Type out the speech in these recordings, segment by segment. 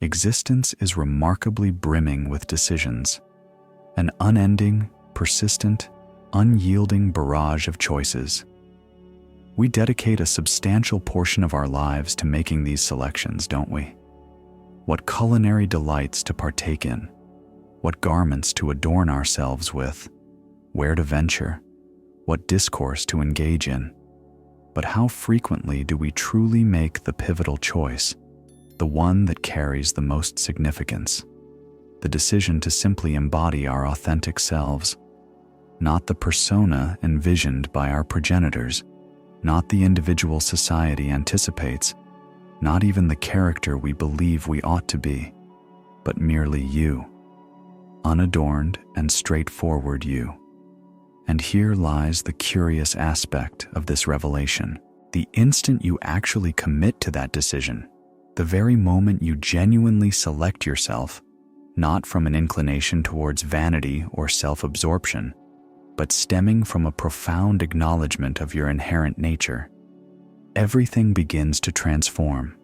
Existence is remarkably brimming with decisions, an unending, persistent, unyielding barrage of choices. We dedicate a substantial portion of our lives to making these selections, don't we? What culinary delights to partake in, what garments to adorn ourselves with, where to venture, what discourse to engage in. But how frequently do we truly make the pivotal choice, the one that carries the most significance, the decision to simply embody our authentic selves, not the persona envisioned by our progenitors, not the individual society anticipates, not even the character we believe we ought to be, but merely you, unadorned and straightforward you. And here lies the curious aspect of this revelation. The instant you actually commit to that decision, the very moment you genuinely select yourself, not from an inclination towards vanity or self-absorption, but stemming from a profound acknowledgement of your inherent nature, everything begins to transform.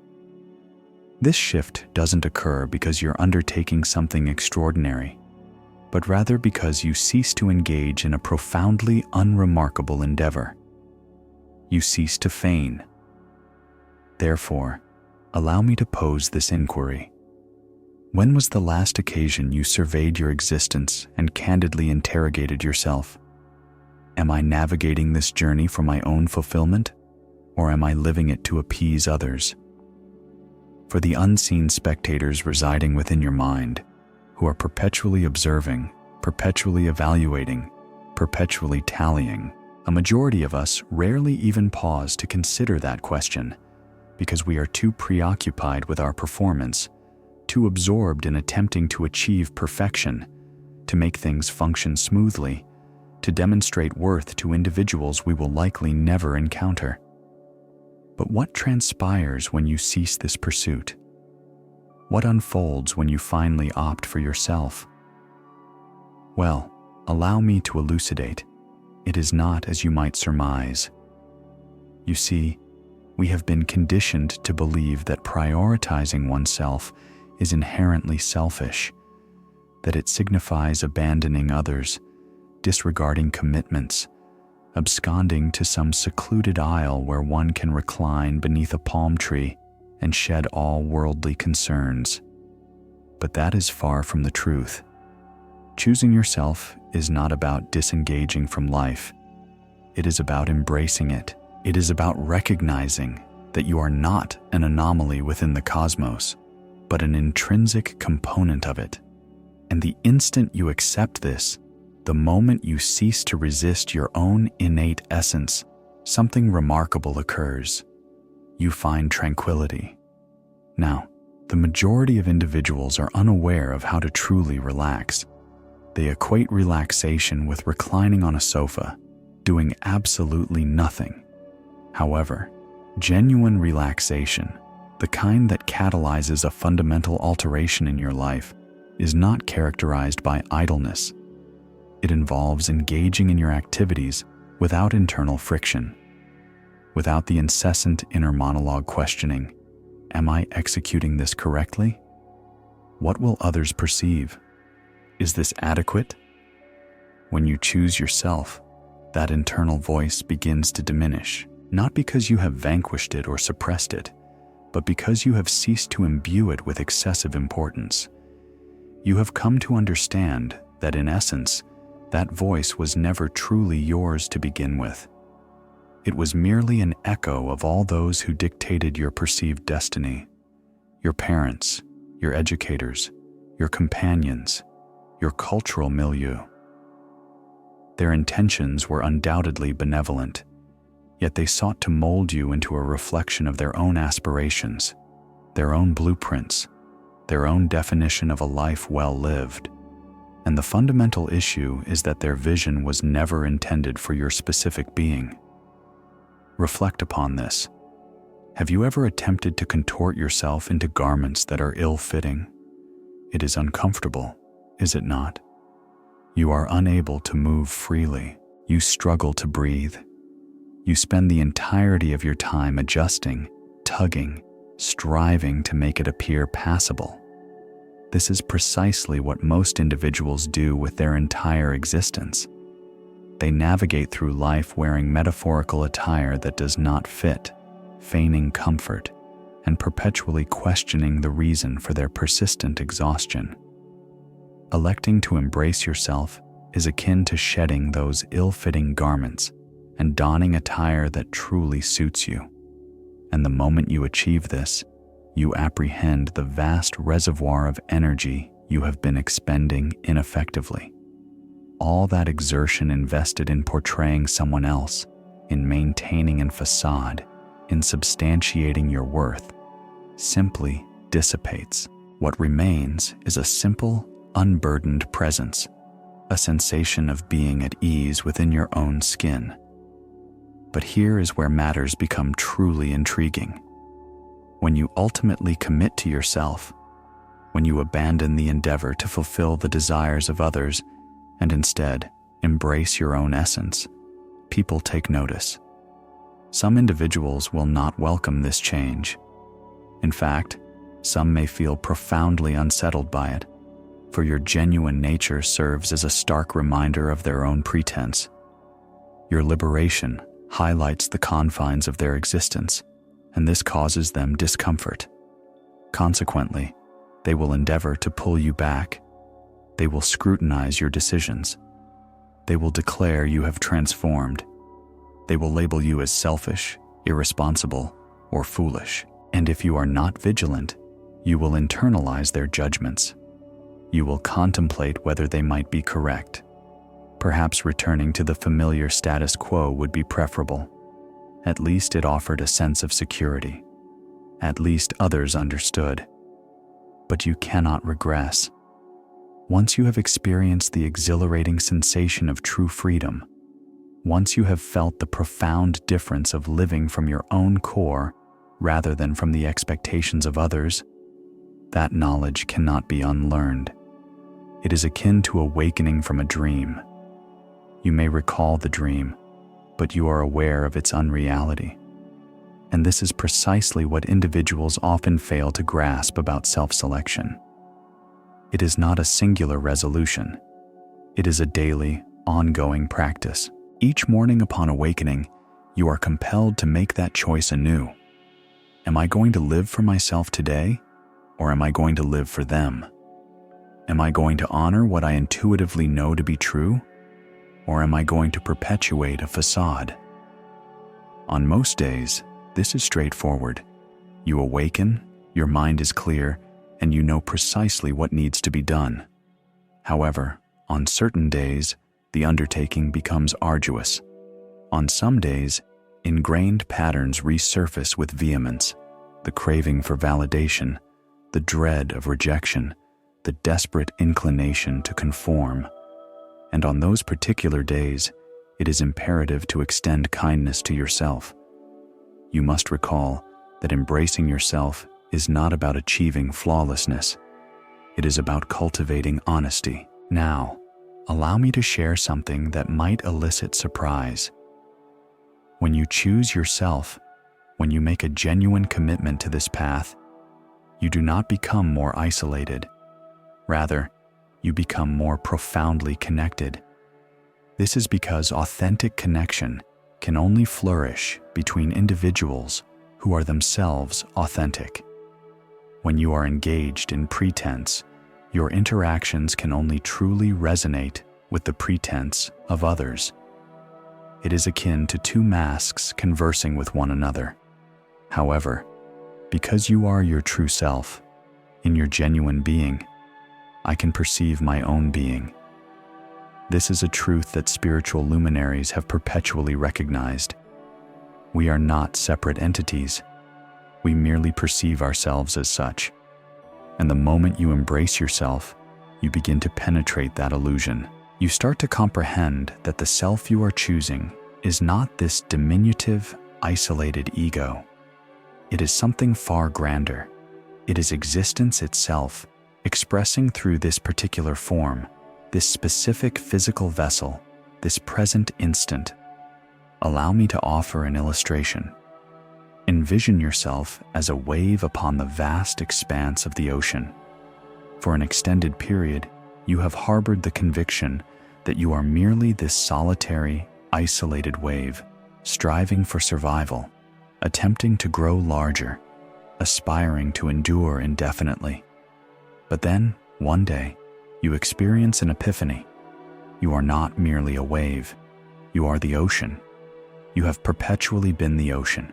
This shift doesn't occur because you're undertaking something extraordinary, but rather because you cease to engage in a profoundly unremarkable endeavor. You cease to feign. Therefore, allow me to pose this inquiry. When was the last occasion you surveyed your existence and candidly interrogated yourself? Am I navigating this journey for my own fulfillment, or am I living it to appease others? For the unseen spectators residing within your mind, who are perpetually observing, perpetually evaluating, perpetually tallying, a majority of us rarely even pause to consider that question, because we are too preoccupied with our performance, too absorbed in attempting to achieve perfection, to make things function smoothly, to demonstrate worth to individuals we will likely never encounter. But what transpires when you cease this pursuit? What unfolds when you finally opt for yourself? Well, allow me to elucidate. It is not as you might surmise. You see, we have been conditioned to believe that prioritizing oneself is inherently selfish, that it signifies abandoning others, disregarding commitments, absconding to some secluded isle where one can recline beneath a palm tree and shed all worldly concerns. But that is far from the truth. Choosing yourself is not about disengaging from life. It is about embracing it. It is about recognizing that you are not an anomaly within the cosmos, but an intrinsic component of it. And the instant you accept this, the moment you cease to resist your own innate essence, something remarkable occurs. You find tranquility. Now, the majority of individuals are unaware of how to truly relax. They equate relaxation with reclining on a sofa, doing absolutely nothing. However, genuine relaxation, the kind that catalyzes a fundamental alteration in your life, is not characterized by idleness. It involves engaging in your activities without internal friction, without the incessant inner monologue questioning, am I executing this correctly? What will others perceive? Is this adequate? When you choose yourself, that internal voice begins to diminish, not because you have vanquished it or suppressed it, but because you have ceased to imbue it with excessive importance. You have come to understand that in essence, that voice was never truly yours to begin with. It was merely an echo of all those who dictated your perceived destiny: your parents, your educators, your companions, your cultural milieu. Their intentions were undoubtedly benevolent, yet they sought to mold you into a reflection of their own aspirations, their own blueprints, their own definition of a life well lived. And the fundamental issue is that their vision was never intended for your specific being. Reflect upon this. Have you ever attempted to contort yourself into garments that are ill-fitting? It is uncomfortable, is it not? You are unable to move freely. You struggle to breathe. You spend the entirety of your time adjusting, tugging, striving to make it appear passable. This is precisely what most individuals do with their entire existence. They navigate through life wearing metaphorical attire that does not fit, feigning comfort, and perpetually questioning the reason for their persistent exhaustion. Electing to embrace yourself is akin to shedding those ill-fitting garments and donning attire that truly suits you. And the moment you achieve this, you apprehend the vast reservoir of energy you have been expending ineffectively. All that exertion invested in portraying someone else, in maintaining a facade, in substantiating your worth, simply dissipates. What remains is a simple, unburdened presence, a sensation of being at ease within your own skin. But here is where matters become truly intriguing. When you ultimately commit to yourself, when you abandon the endeavor to fulfill the desires of others and instead embrace your own essence, people take notice. Some individuals will not welcome this change. In fact, some may feel profoundly unsettled by it, for your genuine nature serves as a stark reminder of their own pretense. Your liberation highlights the confines of their existence, and this causes them discomfort. Consequently, they will endeavor to pull you back. They will scrutinize your decisions. They will declare you have transformed. They will label you as selfish, irresponsible, or foolish. And if you are not vigilant, you will internalize their judgments. You will contemplate whether they might be correct. Perhaps returning to the familiar status quo would be preferable. At least it offered a sense of security. At least others understood. But you cannot regress. Once you have experienced the exhilarating sensation of true freedom, once you have felt the profound difference of living from your own core rather than from the expectations of others, that knowledge cannot be unlearned. It is akin to awakening from a dream. You may recall the dream, but you are aware of its unreality. And this is precisely what individuals often fail to grasp about self-selection. It is not a singular resolution. It is a daily, ongoing practice. Each morning upon awakening, you are compelled to make that choice anew. Am I going to live for myself today, or am I going to live for them? Am I going to honor what I intuitively know to be true, or am I going to perpetuate a facade? On most days, this is straightforward. You awaken, your mind is clear, and you know precisely what needs to be done. However, on certain days, the undertaking becomes arduous. On some days, ingrained patterns resurface with vehemence: the craving for validation, the dread of rejection, the desperate inclination to conform. And on those particular days, it is imperative to extend kindness to yourself. You must recall that embracing yourself is not about achieving flawlessness. It is about cultivating honesty. Now, allow me to share something that might elicit surprise. When you choose yourself, when you make a genuine commitment to this path, you do not become more isolated. Rather, you become more profoundly connected. This is because authentic connection can only flourish between individuals who are themselves authentic. When you are engaged in pretense, your interactions can only truly resonate with the pretense of others. It is akin to two masks conversing with one another. However, because you are your true self, in your genuine being, I can perceive my own being. This is a truth that spiritual luminaries have perpetually recognized. We are not separate entities. We merely perceive ourselves as such. And the moment you embrace yourself, you begin to penetrate that illusion. You start to comprehend that the self you are choosing is not this diminutive, isolated ego. It is something far grander. It is existence itself, expressing through this particular form, this specific physical vessel, this present instant. Allow me to offer an illustration. Envision yourself as a wave upon the vast expanse of the ocean. For an extended period, you have harbored the conviction that you are merely this solitary, isolated wave, striving for survival, attempting to grow larger, aspiring to endure indefinitely. But then, one day, you experience an epiphany. You are not merely a wave. You are the ocean. You have perpetually been the ocean.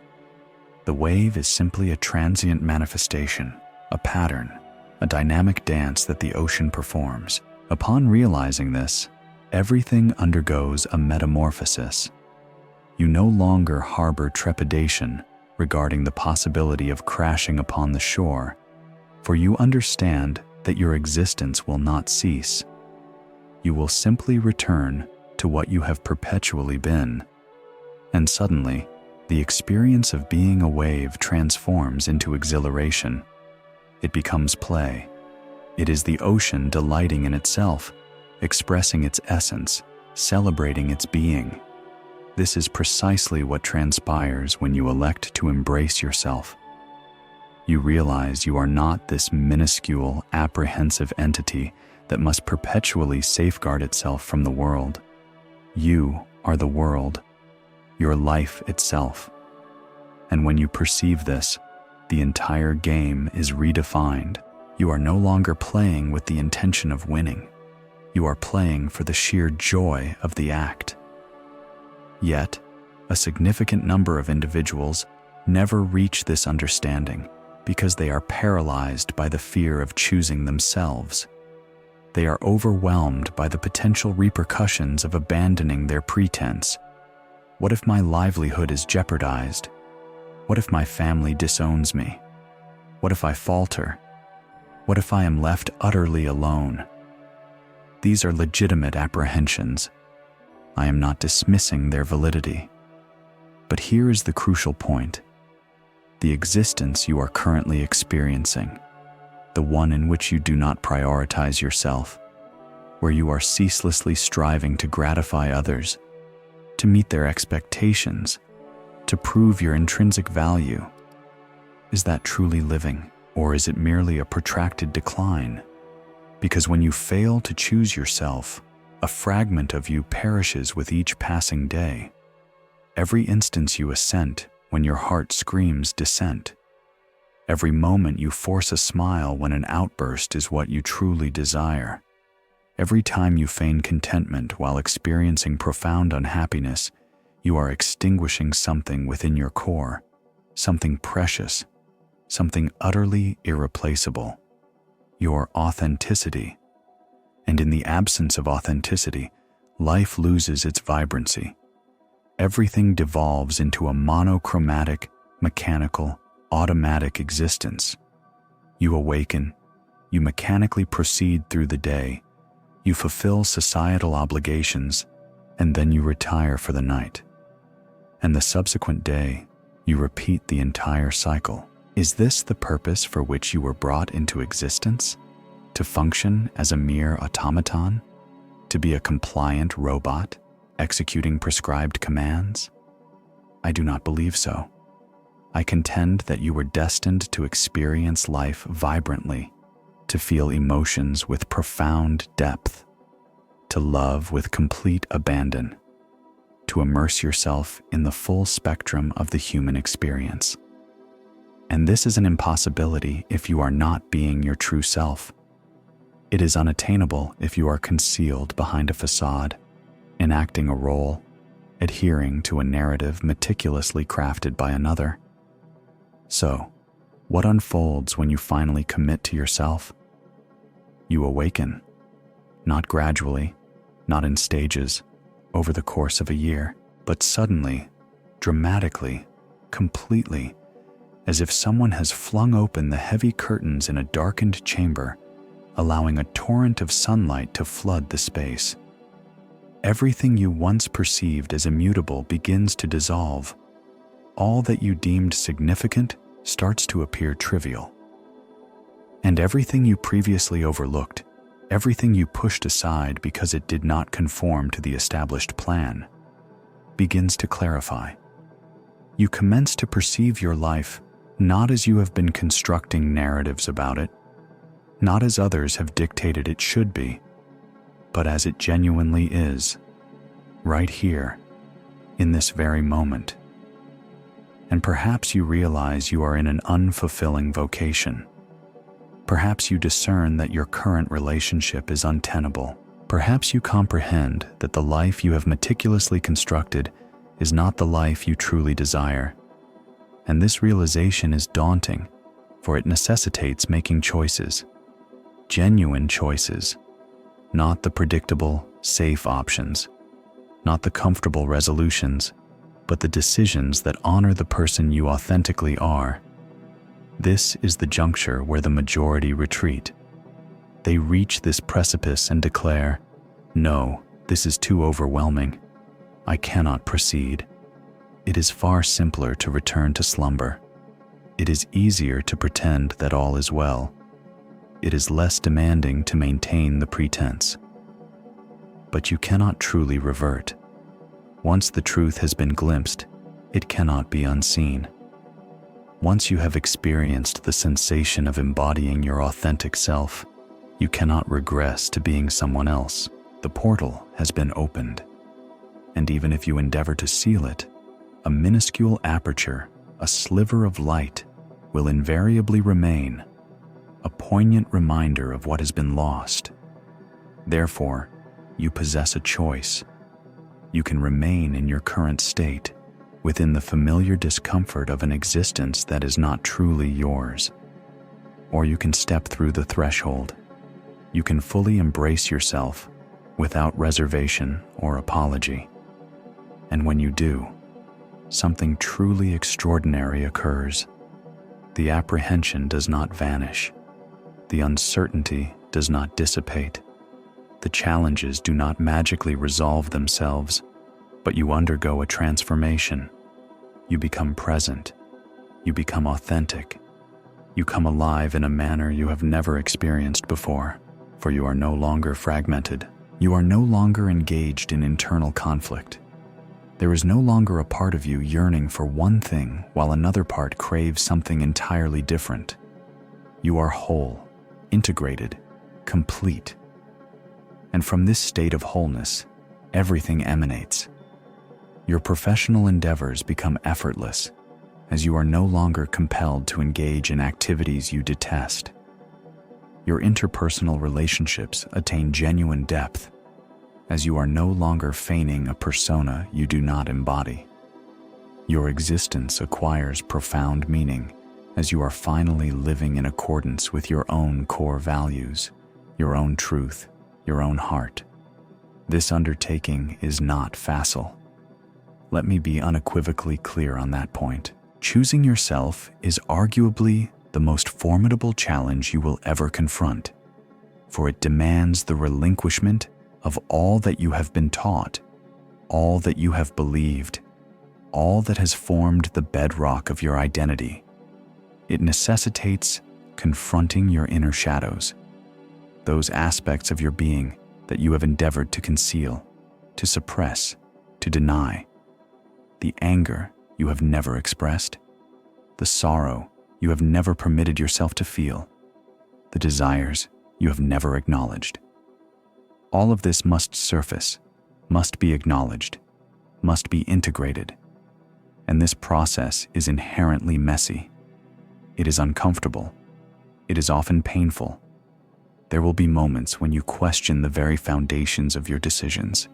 The wave is simply a transient manifestation, a pattern, a dynamic dance that the ocean performs. Upon realizing this, everything undergoes a metamorphosis. You no longer harbor trepidation regarding the possibility of crashing upon the shore, for you understand that your existence will not cease. You will simply return to what you have perpetually been. And suddenly, the experience of being a wave transforms into exhilaration. It becomes play. It is the ocean delighting in itself, expressing its essence, celebrating its being. This is precisely what transpires when you elect to embrace yourself. You realize you are not this minuscule, apprehensive entity that must perpetually safeguard itself from the world. You are the world, your life itself. And when you perceive this, the entire game is redefined. You are no longer playing with the intention of winning. You are playing for the sheer joy of the act. Yet, a significant number of individuals never reach this understanding because they are paralyzed by the fear of choosing themselves. They are overwhelmed by the potential repercussions of abandoning their pretense. What if my livelihood is jeopardized? What if my family disowns me? What if I falter? What if I am left utterly alone? These are legitimate apprehensions. I am not dismissing their validity. But here is the crucial point. The existence you are currently experiencing, the one in which you do not prioritize yourself, where you are ceaselessly striving to gratify others, to meet their expectations, to prove your intrinsic value. Is that truly living, or is it merely a protracted decline? Because when you fail to choose yourself, a fragment of you perishes with each passing day. Every instance you assent when your heart screams dissent. Every moment you force a smile when an outburst is what you truly desire. Every time you feign contentment while experiencing profound unhappiness, you are extinguishing something within your core, something precious, something utterly irreplaceable, your authenticity. And in the absence of authenticity, life loses its vibrancy. Everything devolves into a monochromatic, mechanical, automatic existence. You awaken, you mechanically proceed through the day, you fulfill societal obligations, and then you retire for the night. And the subsequent day, you repeat the entire cycle. Is this the purpose for which you were brought into existence? To function as a mere automaton? To be a compliant robot, executing prescribed commands? I do not believe so. I contend that you were destined to experience life vibrantly, to feel emotions with profound depth, to love with complete abandon, to immerse yourself in the full spectrum of the human experience. And this is an impossibility if you are not being your true self. It is unattainable if you are concealed behind a facade, enacting a role, adhering to a narrative meticulously crafted by another. So, what unfolds when you finally commit to yourself? You awaken, not gradually, not in stages, over the course of a year, but suddenly, dramatically, completely, as if someone has flung open the heavy curtains in a darkened chamber, allowing a torrent of sunlight to flood the space. Everything you once perceived as immutable begins to dissolve. All that you deemed significant starts to appear trivial. And everything you previously overlooked, everything you pushed aside because it did not conform to the established plan, begins to clarify. You commence to perceive your life not as you have been constructing narratives about it, not as others have dictated it should be, but as it genuinely is, right here, in this very moment. And perhaps you realize you are in an unfulfilling vocation. Perhaps you discern that your current relationship is untenable. Perhaps you comprehend that the life you have meticulously constructed is not the life you truly desire. And this realization is daunting, for it necessitates making choices. Genuine choices, not the predictable, safe options, not the comfortable resolutions, but the decisions that honor the person you authentically are. This is the juncture where the majority retreat. They reach this precipice and declare, "No, this is too overwhelming. I cannot proceed." It is far simpler to return to slumber. It is easier to pretend that all is well. It is less demanding to maintain the pretense. But you cannot truly revert. Once the truth has been glimpsed, it cannot be unseen. Once you have experienced the sensation of embodying your authentic self, you cannot regress to being someone else. The portal has been opened. And even if you endeavor to seal it, a minuscule aperture, a sliver of light, will invariably remain, a poignant reminder of what has been lost. Therefore, you possess a choice. You can remain in your current state, within the familiar discomfort of an existence that is not truly yours. Or you can step through the threshold. You can fully embrace yourself, without reservation or apology. And when you do, something truly extraordinary occurs. The apprehension does not vanish. The uncertainty does not dissipate. The challenges do not magically resolve themselves, but you undergo a transformation. You become present. You become authentic. You come alive in a manner you have never experienced before, for you are no longer fragmented. You are no longer engaged in internal conflict. There is no longer a part of you yearning for one thing while another part craves something entirely different. You are whole, integrated, complete. And from this state of wholeness, everything emanates. Your professional endeavors become effortless, as you are no longer compelled to engage in activities you detest. Your interpersonal relationships attain genuine depth, as you are no longer feigning a persona you do not embody. Your existence acquires profound meaning, as you are finally living in accordance with your own core values, your own truth, your own heart. This undertaking is not facile. Let me be unequivocally clear on that point. Choosing yourself is arguably the most formidable challenge you will ever confront, for it demands the relinquishment of all that you have been taught, all that you have believed, all that has formed the bedrock of your identity. It necessitates confronting your inner shadows, those aspects of your being that you have endeavored to conceal, to suppress, to deny. The anger you have never expressed, the sorrow you have never permitted yourself to feel, the desires you have never acknowledged. All of this must surface, must be acknowledged, must be integrated. And this process is inherently messy. It is uncomfortable. It is often painful. There will be moments when you question the very foundations of your decisions,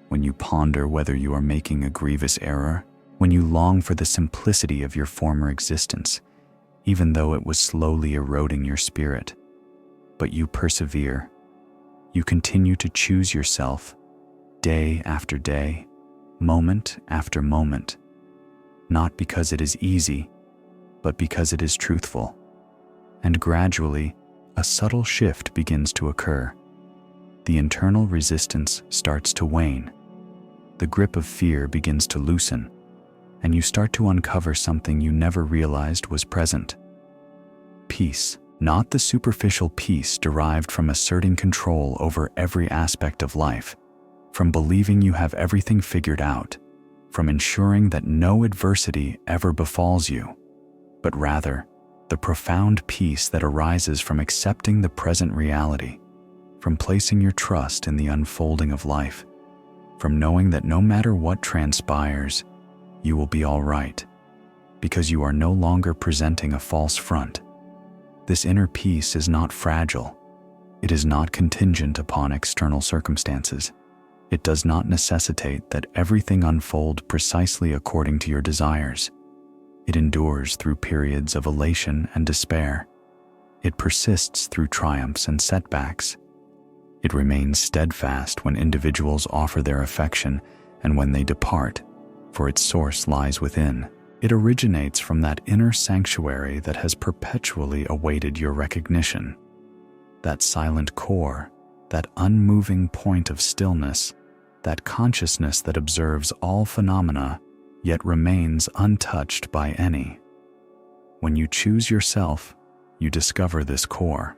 when you ponder whether you are making a grievous error, when you long for the simplicity of your former existence, even though it was slowly eroding your spirit. But you persevere. You continue to choose yourself, day after day, moment after moment, not because it is easy, but because it is truthful. And gradually, a subtle shift begins to occur. The internal resistance starts to wane. The grip of fear begins to loosen, and you start to uncover something you never realized was present. Peace, not the superficial peace derived from asserting control over every aspect of life, from believing you have everything figured out, from ensuring that no adversity ever befalls you, but rather the profound peace that arises from accepting the present reality, from placing your trust in the unfolding of life, from knowing that no matter what transpires, you will be all right, because you are no longer presenting a false front. This inner peace is not fragile. It is not contingent upon external circumstances. It does not necessitate that everything unfold precisely according to your desires. It endures through periods of elation and despair. It persists through triumphs and setbacks. It remains steadfast when individuals offer their affection and when they depart, for its source lies within. It originates from that inner sanctuary that has perpetually awaited your recognition. That silent core, that unmoving point of stillness, that consciousness that observes all phenomena, yet remains untouched by any. When you choose yourself, you discover this core.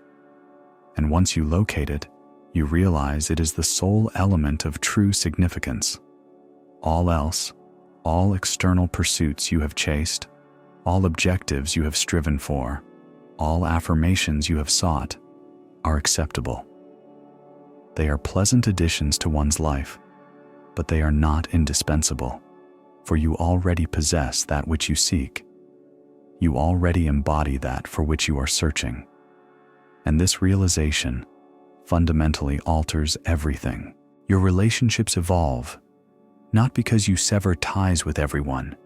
And once you locate it, you realize it is the sole element of true significance. All else, all external pursuits you have chased, all objectives you have striven for, all affirmations you have sought, are acceptable. They are pleasant additions to one's life, but they are not indispensable, for you already possess that which you seek. You already embody that for which you are searching. And this realization fundamentally alters everything. Your relationships evolve, not because you sever ties with everyone,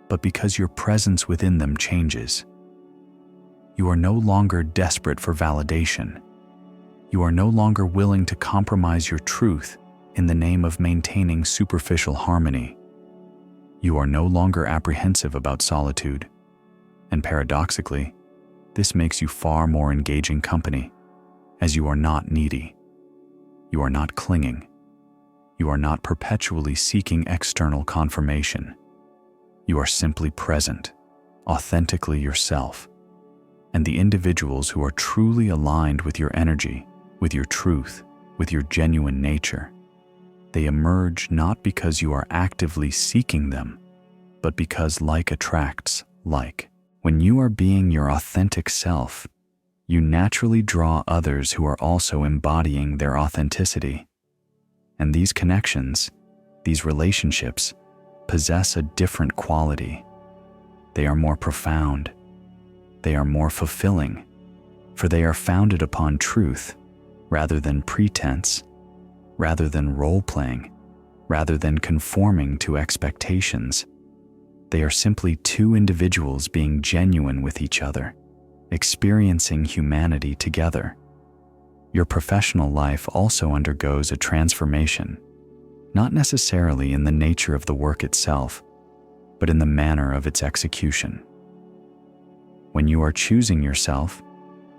but because your presence within them changes. You are no longer desperate for validation. You are no longer willing to compromise your truth in the name of maintaining superficial harmony. You are no longer apprehensive about solitude, and paradoxically, this makes you far more engaging company, as you are not needy. You are not clinging. You are not perpetually seeking external confirmation. You are simply present, authentically yourself. And the individuals who are truly aligned with your energy, with your truth, with your genuine nature, they emerge not because you are actively seeking them, but because like attracts like. When you are being your authentic self, you naturally draw others who are also embodying their authenticity. And these connections, these relationships, possess a different quality. They are more profound. They are more fulfilling, for they are founded upon truth rather than pretense, rather than role-playing, rather than conforming to expectations. They are simply two individuals being genuine with each other, experiencing humanity together. Your professional life also undergoes a transformation, not necessarily in the nature of the work itself, but in the manner of its execution. When you are choosing yourself,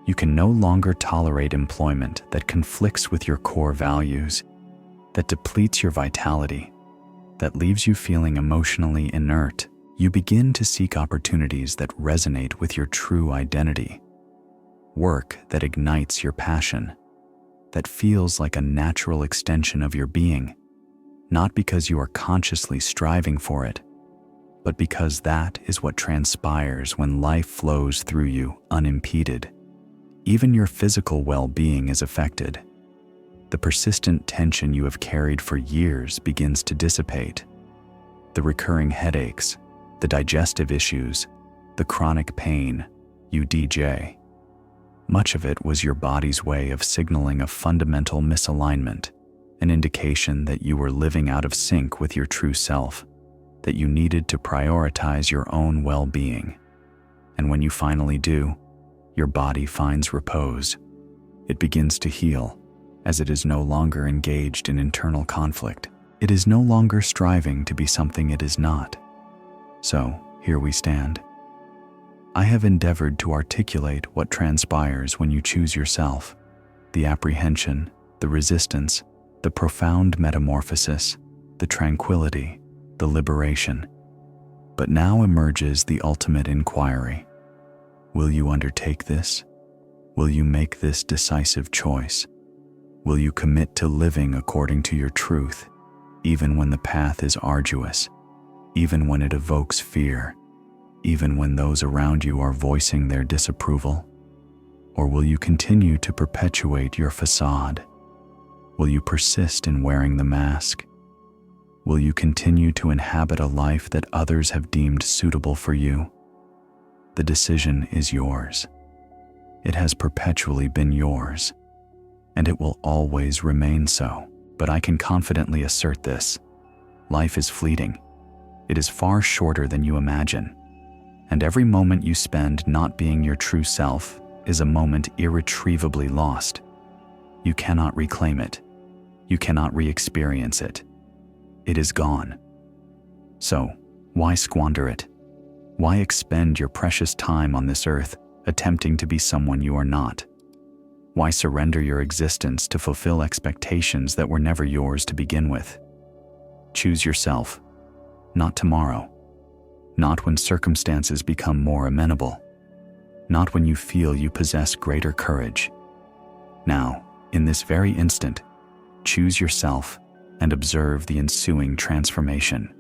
you can no longer tolerate employment that conflicts with your core values, that depletes your vitality, that leaves you feeling emotionally inert. You begin to seek opportunities that resonate with your true identity. Work that ignites your passion, that feels like a natural extension of your being, not because you are consciously striving for it, but because that is what transpires when life flows through you unimpeded. Even your physical well-being is affected. The persistent tension you have carried for years begins to dissipate. The recurring headaches, the digestive issues, the chronic pain, UDJ. Much of it was your body's way of signaling a fundamental misalignment, an indication that you were living out of sync with your true self, that you needed to prioritize your own well-being. And when you finally do, your body finds repose. It begins to heal, as it is no longer engaged in internal conflict. It is no longer striving to be something it is not. So, here we stand. I have endeavored to articulate what transpires when you choose yourself, the apprehension, the resistance, the profound metamorphosis, the tranquility, the liberation. But now emerges the ultimate inquiry. Will you undertake this? Will you make this decisive choice? Will you commit to living according to your truth, even when the path is arduous, even when it evokes fear, even when those around you are voicing their disapproval? Or will you continue to perpetuate your facade? Will you persist in wearing the mask? Will you continue to inhabit a life that others have deemed suitable for you? The decision is yours. It has perpetually been yours, and it will always remain so. But I can confidently assert this: life is fleeting. It is far shorter than you imagine, and every moment you spend not being your true self is a moment irretrievably lost. You cannot reclaim it. You cannot re-experience it. It is gone. So, why squander it? Why expend your precious time on this earth attempting to be someone you are not? Why surrender your existence to fulfill expectations that were never yours to begin with? Choose yourself, not tomorrow, not when circumstances become more amenable, not when you feel you possess greater courage. Now, in this very instant, choose yourself and observe the ensuing transformation.